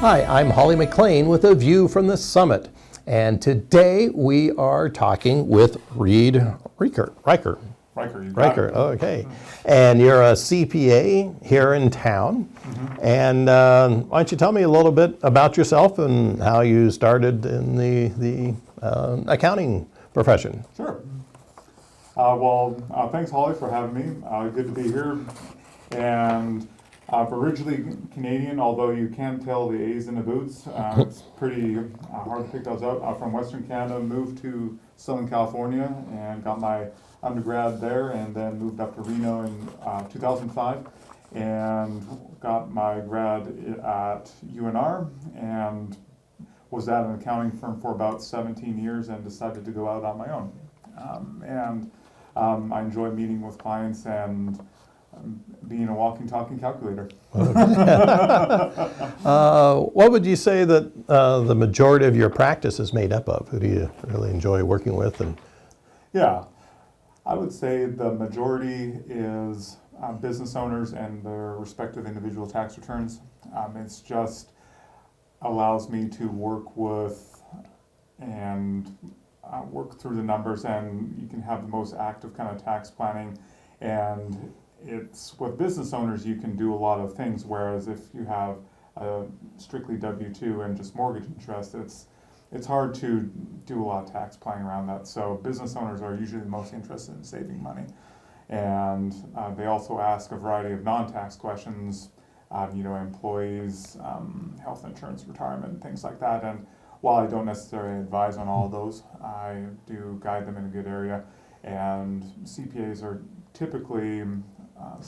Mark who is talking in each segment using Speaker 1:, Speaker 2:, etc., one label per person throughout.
Speaker 1: Hi, I'm Holly McLean with a view from the summit. And today we are talking with Reid Riker.
Speaker 2: Riker, you got it.
Speaker 1: Okay. And you're a CPA here in town. And why don't you tell me a little bit about yourself and how you started in the accounting profession?
Speaker 2: Sure. Thanks, Holly, for having me. Good to be here. And originally Canadian, although you can't tell the A's in the boots. It's pretty hard to pick those up. From Western Canada, moved to Southern California and got my undergrad there, and then moved up to Reno in 2005 and got my grad at UNR and was at an accounting firm for about 17 years and decided to go out on my own. I enjoy meeting with clients and being a walking, talking calculator.
Speaker 1: What would you say that the majority of your practice is made up of? Who do you really enjoy working with?
Speaker 2: Yeah, I would say the majority is business owners and their respective individual tax returns. It's just allows me to work with and work through the numbers, and you can have the most active kind of tax planning. And it's with business owners you can do a lot of things, whereas if you have strictly W-2 and just mortgage interest, it's hard to do a lot of tax planning around that. So business owners are usually the most interested in saving money, and they also ask a variety of non-tax questions, employees, health insurance, retirement, things like that. And while I don't necessarily advise on all of those, I do guide them in a good area. And CPAs are typically a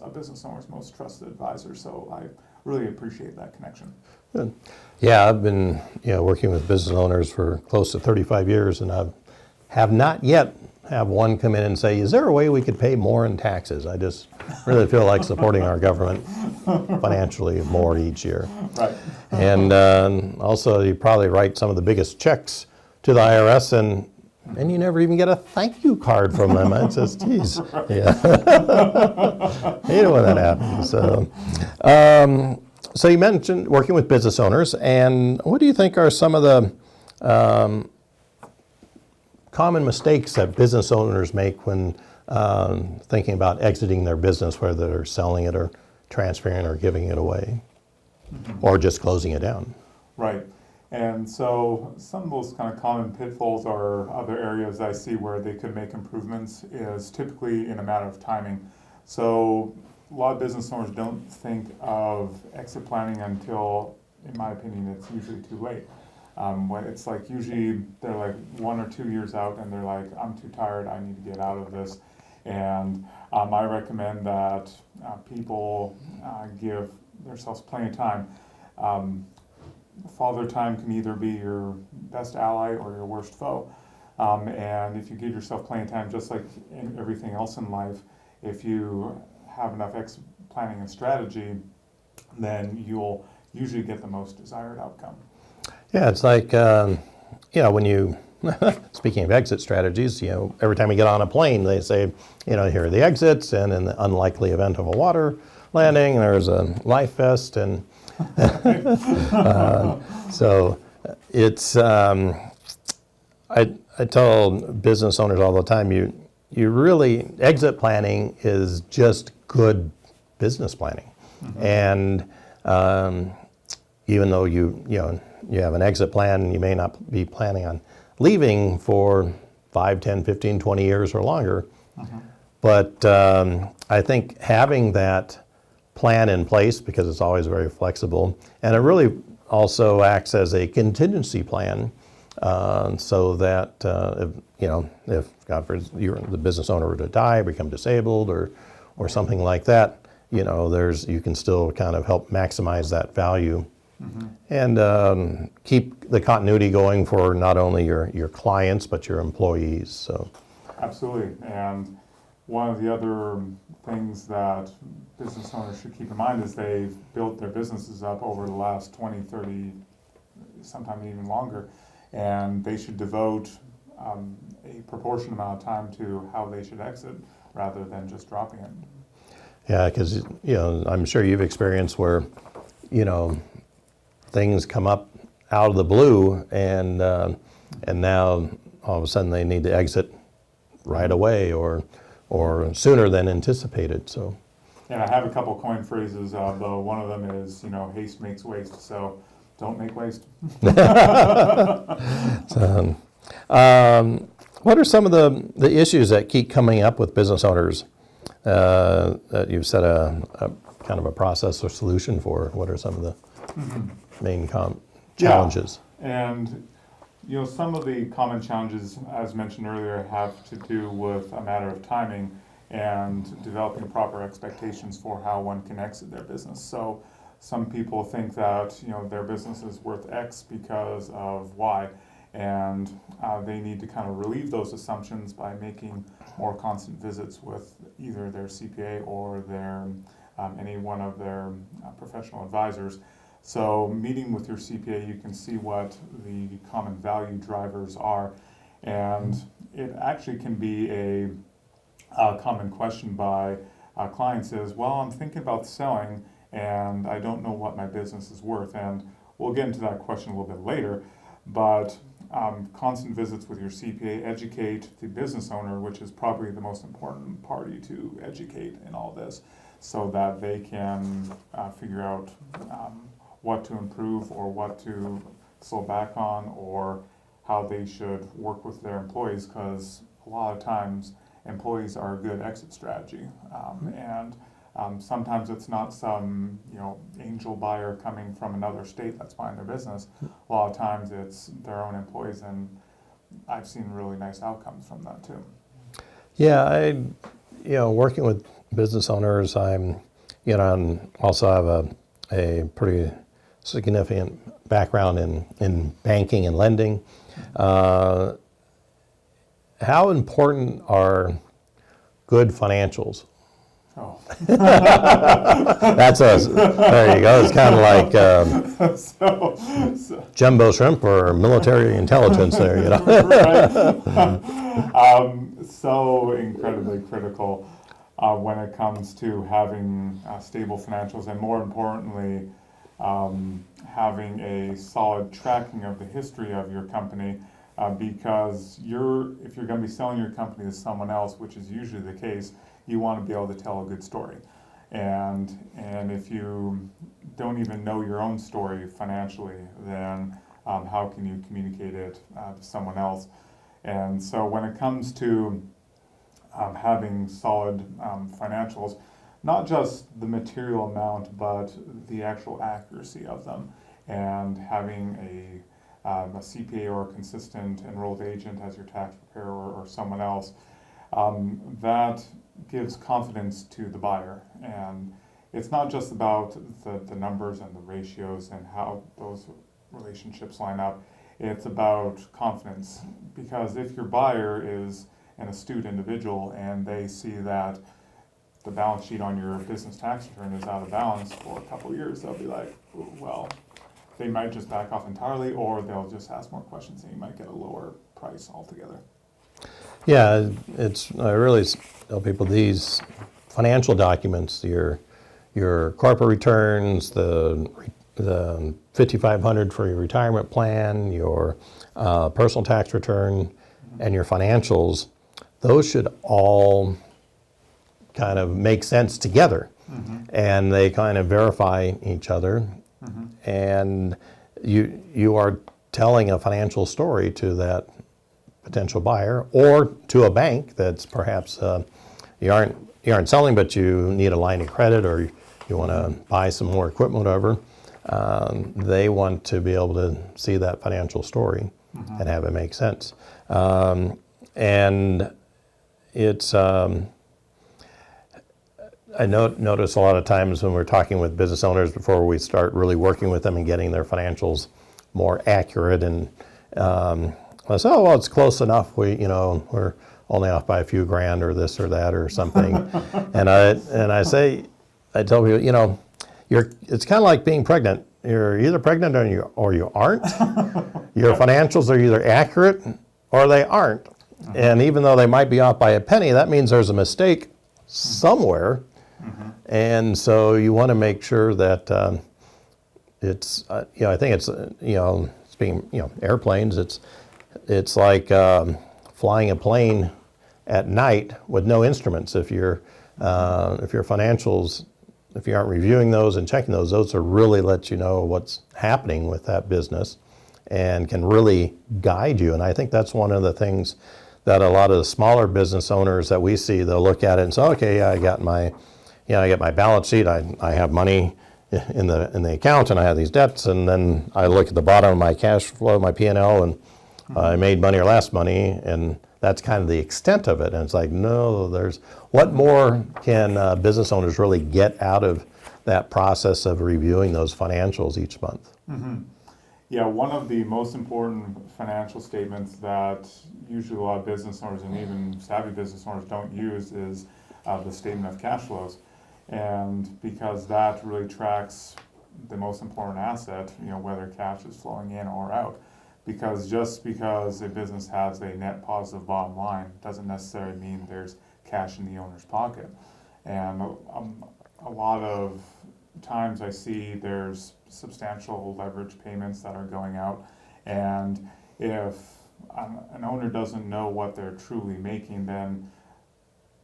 Speaker 2: business owner's most trusted advisor, so I really appreciate that connection.
Speaker 1: Good. Yeah, I've been working with business owners for close to 35 years, and I have not yet have one come in and say, is there a way we could pay more in taxes? I just really feel like supporting our government financially more each year.
Speaker 2: Right.
Speaker 1: And also, you probably write some of the biggest checks to the IRS, and you never even get a thank you card from them. It says, geez, right. Yeah. Hate it when that happens. So you mentioned working with business owners, and what do you think are some of the common mistakes that business owners make when thinking about exiting their business, whether they're selling it or transferring or giving it away, or just closing it down?
Speaker 2: Right. And so some of those kind of common pitfalls or other areas I see where they could make improvements is typically in a matter of timing. So a lot of business owners don't think of exit planning until, in my opinion, it's usually too late. When it's like usually they're like 1 or 2 years out and they're like, I'm too tired, I need to get out of this. And I recommend that people give themselves plenty of time. Father time can either be your best ally or your worst foe. And if you give yourself plenty of time, just like in everything else in life, if you have enough exit planning and strategy, then you'll usually get the most desired outcome.
Speaker 1: Yeah, it's like, when you, speaking of exit strategies, every time you get on a plane, they say, here are the exits, and in the unlikely event of a water landing, there's a life vest, and so it's, I tell business owners all the time, you really, exit planning is just good business planning. And even though you have an exit plan, you may not be planning on leaving for 5, 10, 15, 20 years or longer. But I think having that plan in place, because it's always very flexible, and it really also acts as a contingency plan, so that if God forbid the business owner were to die, become disabled, or something like that, you can still kind of help maximize that value, and keep the continuity going for not only your clients but your employees. So
Speaker 2: absolutely. And one of the other things that business owners should keep in mind is they've built their businesses up over the last 20, 30, sometimes even longer, and they should devote a proportionate amount of time to how they should exit rather than just dropping it.
Speaker 1: Yeah, because I'm sure you've experienced where things come up out of the blue, and now all of a sudden they need to exit right away or sooner than anticipated. So.
Speaker 2: And I have a couple coin phrases, though. One of them is, haste makes waste. So don't make waste.
Speaker 1: So, what are some of the issues that keep coming up with business owners that you've set a kind of a process or solution for? What are some of the main challenges?
Speaker 2: Yeah. And some of the common challenges, as mentioned earlier, have to do with a matter of timing and developing proper expectations for how one can exit their business. So some people think that their business is worth X because of Y, and they need to kind of relieve those assumptions by making more constant visits with either their CPA or their any one of their professional advisors. So meeting with your CPA, you can see what the common value drivers are, and it actually can be a common question by clients is, well, I'm thinking about selling and I don't know what my business is worth. And we'll get into that question a little bit later, but constant visits with your CPA, educate the business owner, which is probably the most important party to educate in all this, so that they can figure out what to improve or what to slow back on, or how they should work with their employees, because a lot of times employees are a good exit strategy, and sometimes it's not some angel buyer coming from another state that's buying their business. A lot of times it's their own employees, and I've seen really nice outcomes from that too.
Speaker 1: Yeah, working with business owners, I'm also have a pretty significant background in banking and lending. How important are good financials?
Speaker 2: Oh.
Speaker 1: There you go. It's kind of like jumbo shrimp or military intelligence there,
Speaker 2: Right. So incredibly critical when it comes to having stable financials, and more importantly, having a solid tracking of the history of your company. Because if you're going to be selling your company to someone else, which is usually the case, you want to be able to tell a good story. And if you don't even know your own story financially, then how can you communicate it to someone else? And so when it comes to having solid financials, not just the material amount, but the actual accuracy of them, and having a CPA or a consistent enrolled agent as your tax preparer or someone else, that gives confidence to the buyer. And it's not just about the numbers and the ratios and how those relationships line up. It's about confidence, because if your buyer is an astute individual and they see that the balance sheet on your business tax return is out of balance for a couple of years, they'll be like, well, they might just back off entirely, or they'll just ask more questions and you might get a lower price altogether.
Speaker 1: Yeah, I really tell people these financial documents, your corporate returns, the 5,500 for your retirement plan, your personal tax return, and your financials, those should all kind of make sense together, and they kind of verify each other. And you are telling a financial story to that potential buyer, or to a bank that's perhaps you aren't selling, but you need a line of credit, or you want to buy some more equipment, whatever. They want to be able to see that financial story and have it make sense. And it's I notice a lot of times when we're talking with business owners before we start really working with them and getting their financials more accurate, and I say, oh, well, it's close enough. We're only off by a few grand or this or that or something. and I tell people, it's kind of like being pregnant. You're either pregnant or you aren't. Your financials are either accurate or they aren't. And even though they might be off by a penny, that means there's a mistake somewhere. And so you want to make sure that it's I think it's speaking airplanes, it's like flying a plane at night with no instruments. If your financials, if you aren't reviewing those and checking those will really let you know what's happening with that business and can really guide you. And I think that's one of the things that a lot of the smaller business owners that we see, they'll look at it and say, okay, yeah, I got my balance sheet, I have money in the account, and I have these debts, and then I look at the bottom of my cash flow, my P&L, and I made money or lost money, and that's kind of the extent of it. And it's like, no, what more can business owners really get out of that process of reviewing those financials each month?
Speaker 2: Mm-hmm. Yeah, one of the most important financial statements that usually a lot of business owners and even savvy business owners don't use is the statement of cash flows. And because that really tracks the most important asset, whether cash is flowing in or out. Because just because a business has a net positive bottom line doesn't necessarily mean there's cash in the owner's pocket. And a lot of times I see there's substantial leverage payments that are going out, and if an owner doesn't know what they're truly making, then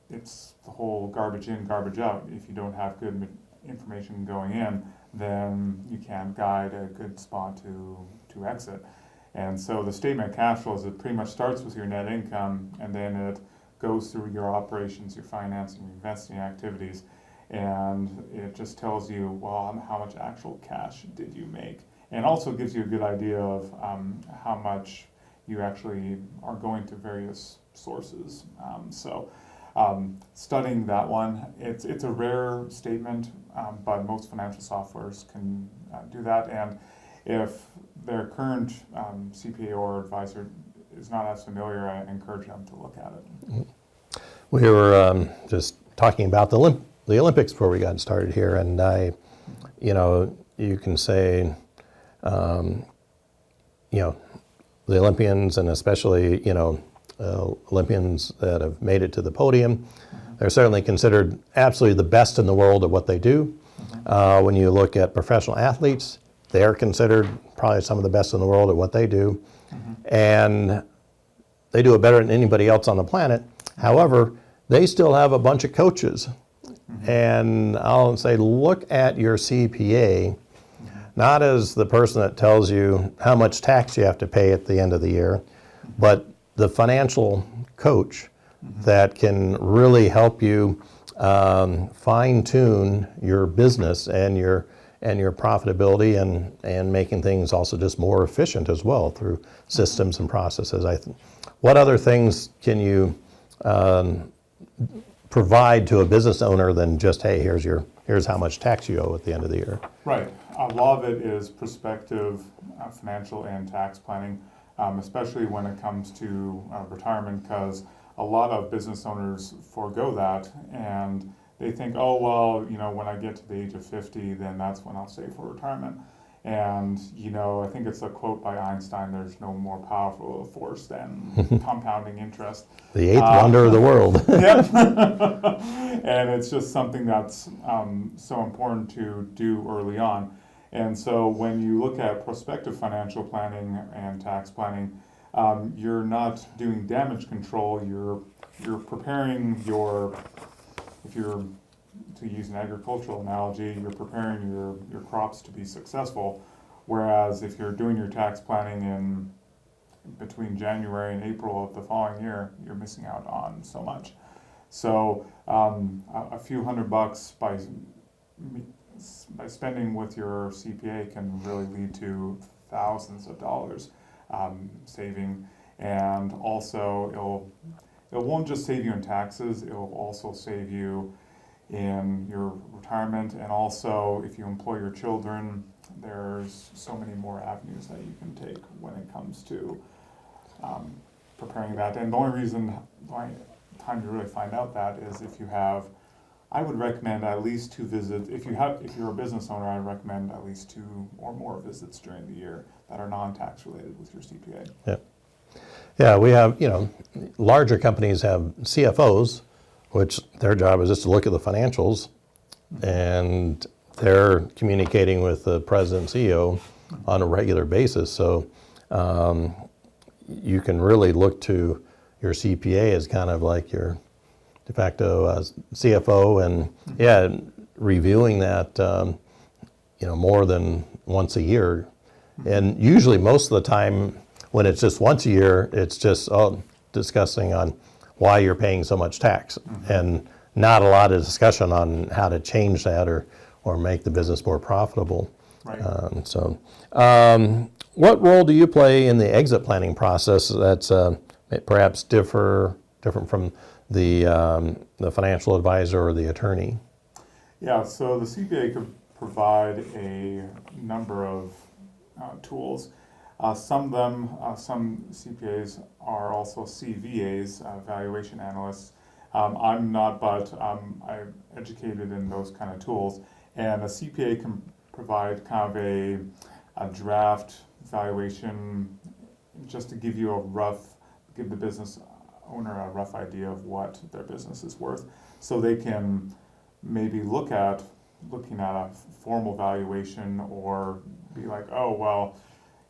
Speaker 2: it's the whole garbage in, garbage out. If you don't have good information going in, then you can't guide a good spot to exit. And so the statement of cash flows, it pretty much starts with your net income, and then it goes through your operations, your financing, your investing activities, and it just tells you, well, how much actual cash did you make, and also gives you a good idea of how much you actually are going to various sources. Studying that one, it's a rare statement, but most financial softwares can do that. And if their current CPA or advisor is not as familiar, I encourage them to look at it.
Speaker 1: We were just talking about the Olympics before we got started here, and you can say, the Olympians, and especially, Olympians that have made it to the podium, they're certainly considered absolutely the best in the world at what they do. When you look at professional athletes, they're considered probably some of the best in the world at what they do. And they do it better than anybody else on the planet. However, they still have a bunch of coaches. And I'll say, look at your CPA, not as the person that tells you how much tax you have to pay at the end of the year, but the financial coach that can really help you fine-tune your business and your profitability, and making things also just more efficient as well through systems and processes. What other things can you provide to a business owner than just, hey, here's how much tax you owe at the end of the year?
Speaker 2: Right. A lot of it is prospective financial and tax planning, especially when it comes to retirement, because a lot of business owners forego that, and they think, oh, well, when I get to the age of 50, then that's when I'll save for retirement. And, I think it's a quote by Einstein, there's no more powerful force than compounding interest.
Speaker 1: The eighth wonder of the world.
Speaker 2: Yeah. And it's just something that's so important to do early on. And so when you look at prospective financial planning and tax planning, you're not doing damage control, you're preparing if you're, to use an agricultural analogy, you're preparing your crops to be successful. Whereas if you're doing your tax planning in between January and April of the following year, you're missing out on so much. So a few $100 by spending with your CPA can really lead to thousands of dollars saving. And also it won't just save you in taxes, it will also save you in your retirement, and also if you employ your children, there's so many more avenues that you can take when it comes to preparing that. And the only time you really find out that is if you have, I would recommend at least 2 visits. If you're a business owner, I recommend at least 2 or more visits during the year that are non-tax related with your CPA.
Speaker 1: Yeah, we have, larger companies have CFOs, which their job is just to look at the financials and they're communicating with the president and CEO on a regular basis. So you can really look to your CPA as kind of like your de facto CFO, and reviewing that more than once a year. And usually most of the time when it's just once a year, it's just discussing on why you're paying so much tax, and not a lot of discussion on how to change that or make the business more profitable.
Speaker 2: Right.
Speaker 1: What role do you play in the exit planning process that's perhaps different from the financial advisor or the attorney?
Speaker 2: Yeah, so the CPA could provide a number of tools. Some CPAs are also CVAs, valuation analysts. I'm not, but I'm educated in those kind of tools. And a CPA can provide kind of a draft valuation just to give give the business owner a rough idea of what their business is worth. So they can maybe looking at a formal valuation, or be like, oh, well,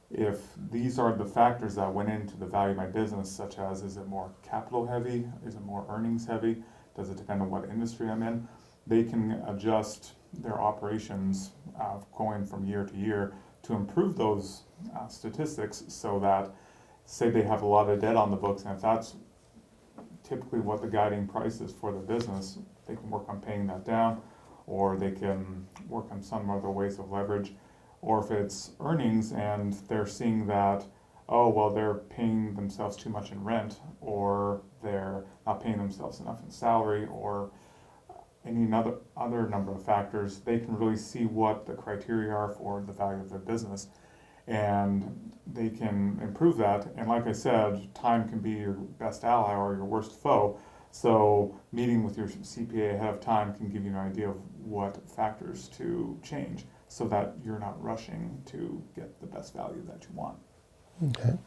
Speaker 2: if these are the factors that went into the value of my business, such as, is it more capital heavy? Is it more earnings heavy? Does it depend on what industry I'm in? They can adjust their operations going from year to year to improve those statistics, so that, say they have a lot of debt on the books, and if that's typically what the guiding price is for the business, they can work on paying that down, or they can work on some other ways of leverage. Or if it's earnings and they're seeing that, oh, well, they're paying themselves too much in rent, or they're not paying themselves enough in salary, or any other number of factors, they can really see what the criteria are for the value of their business, and they can improve that. And like I said, time can be your best ally or your worst foe. So meeting with your CPA ahead of time can give you an idea of what factors to change, so that you're not rushing to get the best value that you want.
Speaker 1: Okay.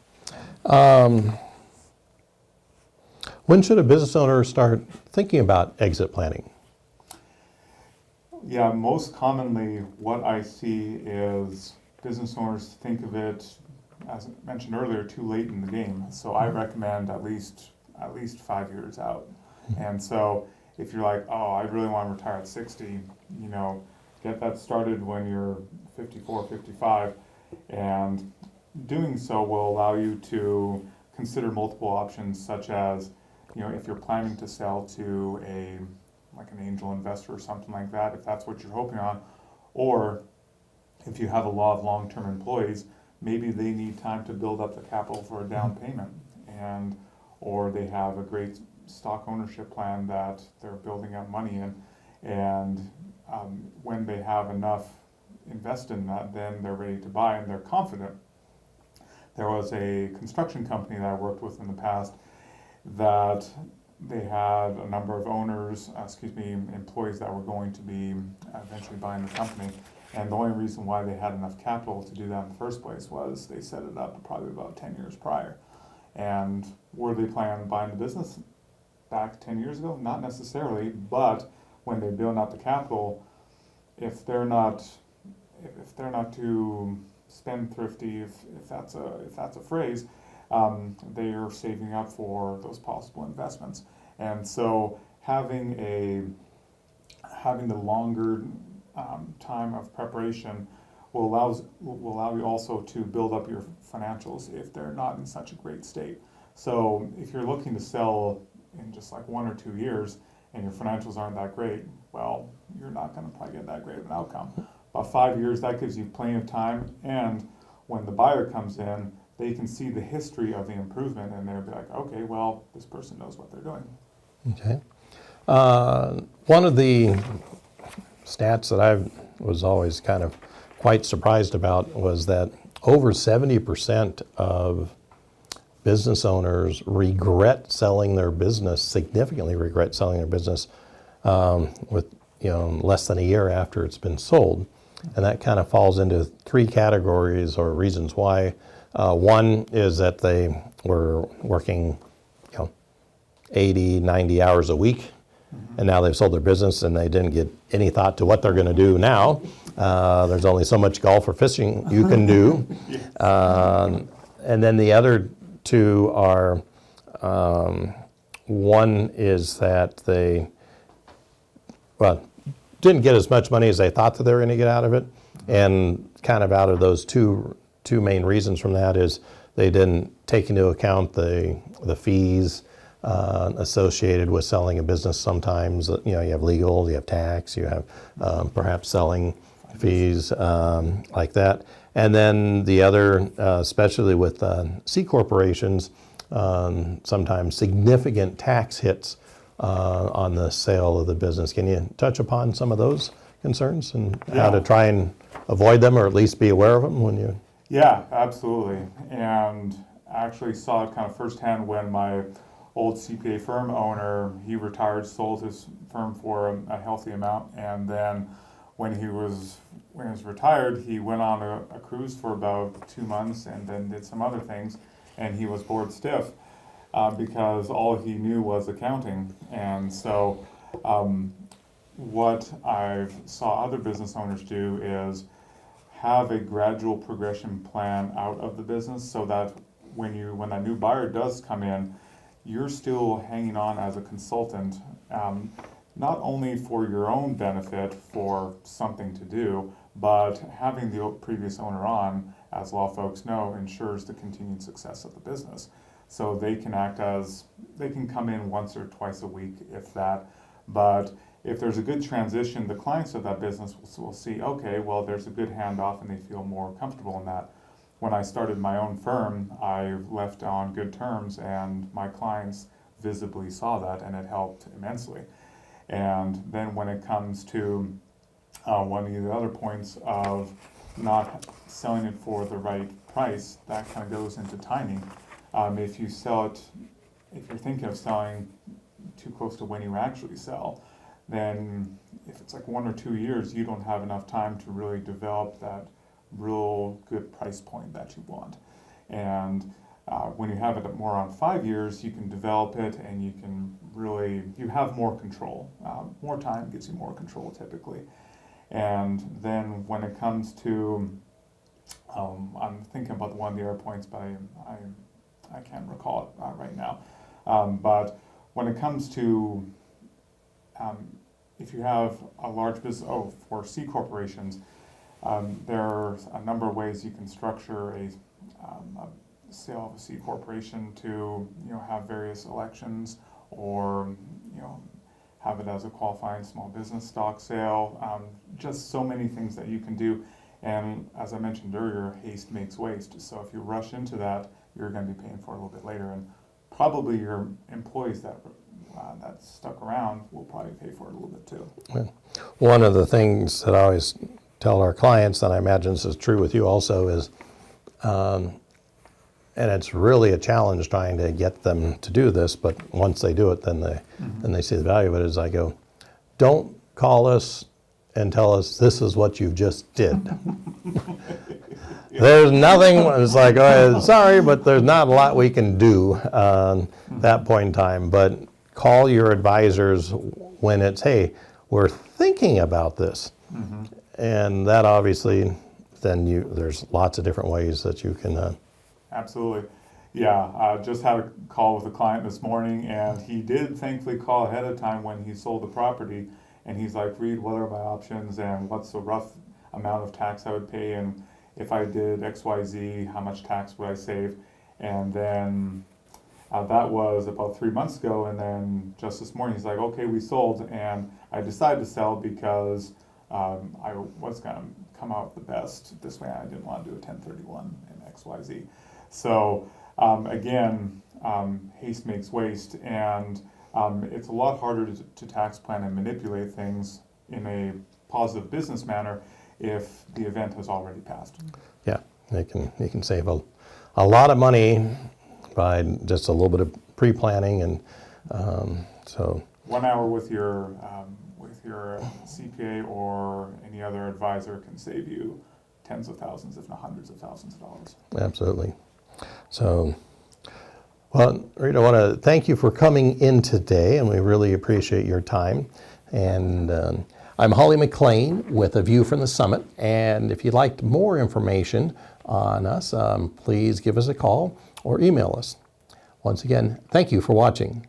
Speaker 1: When should a business owner start thinking about exit planning?
Speaker 2: Yeah, most commonly what I see is business owners think of it, as I mentioned earlier, too late in the game. So I recommend at least 5 years out. And so if you're like, oh, I really want to retire at 60, get that started when you're 54, 55, and doing so will allow you to consider multiple options, such as, if you're planning to sell to an angel investor or something like that, if that's what you're hoping on, or if you have a lot of long-term employees, maybe they need time to build up the capital for a down payment, or they have a great stock ownership plan that they're building up money in, and when they have enough invested in that, then they're ready to buy and they're confident. There was a construction company that I worked with in the past that they had a number of employees that were going to be eventually buying the company. And the only reason why they had enough capital to do that in the first place was they set it up probably about 10 years prior. And were they planning on buying the business back 10 years ago? Not necessarily, but when they're building out the capital, if they're not too spendthrifty, if that's a phrase, they are saving up for those possible investments. And so having the longer time of preparation will allow you also to build up your financials if they're not in such a great state. So if you're looking to sell in just like 1 or 2 years and your financials aren't that great, well, you're not going to probably get that great of an outcome. About 5 years, that gives you plenty of time, and when the buyer comes in, they can see the history of the improvement, and they'll be like, okay, well, this person knows what they're doing.
Speaker 1: Okay. One of the stats that I was always kind of quite surprised about was that over 70% of business owners significantly regret selling their business with less than a year after it's been sold. And that kind of falls into 3 categories or reasons why. One is that they were working 80, 90 hours a week, and now they've sold their business and they didn't get any thought to what they're going to do now. There's only so much golf or fishing you can do. And then the other two are, one is that they, didn't get as much money as they thought that they were going to get out of it. And kind of out of those two main reasons from that is they didn't take into account the fees associated with selling a business. Sometimes, you have legal, you have tax, you have perhaps selling fees like that. And then the other, especially with C corporations, sometimes significant tax hits on the sale of the business. Can you touch upon some of those concerns and how to try and avoid them, or at least be aware of them when you?
Speaker 2: Yeah, absolutely. And I actually saw it kind of firsthand when my old CPA firm owner, he retired, sold his firm for a healthy amount, and then when he was retired, he went on a cruise for about 2 months and then did some other things, and he was bored stiff because all he knew was accounting. And so what I saw other business owners do is have a gradual progression plan out of the business, so that when that new buyer does come in, you're still hanging on as a consultant, not only for your own benefit for something to do, but having the previous owner on, as law folks know, ensures the continued success of the business. So they can come in once or twice a week, if that, but if there's a good transition, the clients of that business will see, okay, well, there's a good handoff, and they feel more comfortable in that. When I started my own firm, I left on good terms, and my clients visibly saw that, and it helped immensely. And then when it comes to one of the other points of not selling it for the right price, that kind of goes into timing. If you're thinking of selling too close to when you actually sell, then if it's like 1 or 2 years, you don't have enough time to really develop that real good price point that you want. And when you have it more on 5 years, you can develop it, and you have more control. More time gives you more control typically. And then when it comes to, I'm thinking about one of the other points, but I can't recall it right now. But when it comes to if you have a large business, for C corporations, there's a number of ways you can structure a sale of a C corporation to have various elections, or have it as a qualifying small business stock sale. Just so many things that you can do. And as I mentioned earlier, haste makes waste. So if you rush into that, you're going to be paying for it a little bit later, and probably your employees that stuck around will probably pay for it a little bit too.
Speaker 1: Yeah. One of the things that I always tell our clients, and I imagine this is true with you also, is, and it's really a challenge trying to get them to do this, but once they do it, then they see the value of it, is I go, don't call us and tell us this is what you just did. There's nothing, it's like, sorry, but there's not a lot we can do that point in time. But call your advisors when it's, hey, we're thinking about this. And that obviously, then there's lots of different ways that you can.
Speaker 2: Absolutely. Yeah, I just had a call with a client this morning, and he did thankfully call ahead of time when he sold the property. And he's like, Reid, what are my options, and what's the rough amount of tax I would pay, and if I did XYZ, how much tax would I save? And then that was about 3 months ago, and then just this morning he's like, okay, we sold, and I decided to sell because I was going to come out the best this way. I didn't want to do a 1031 and XYZ. So again, haste makes waste, and it's a lot harder to tax plan and manipulate things in a positive business manner if the event has already passed.
Speaker 1: Yeah, you can save a lot of money by just a little bit of pre-planning, and so
Speaker 2: 1 hour with your CPA or any other advisor can save you tens of thousands, if not hundreds of thousands of dollars.
Speaker 1: Absolutely. So, Well, Reid, I want to thank you for coming in today, and we really appreciate your time. And I'm Holly McLean with A View from the Summit. And if you'd like more information on us, please give us a call or email us. Once again, thank you for watching.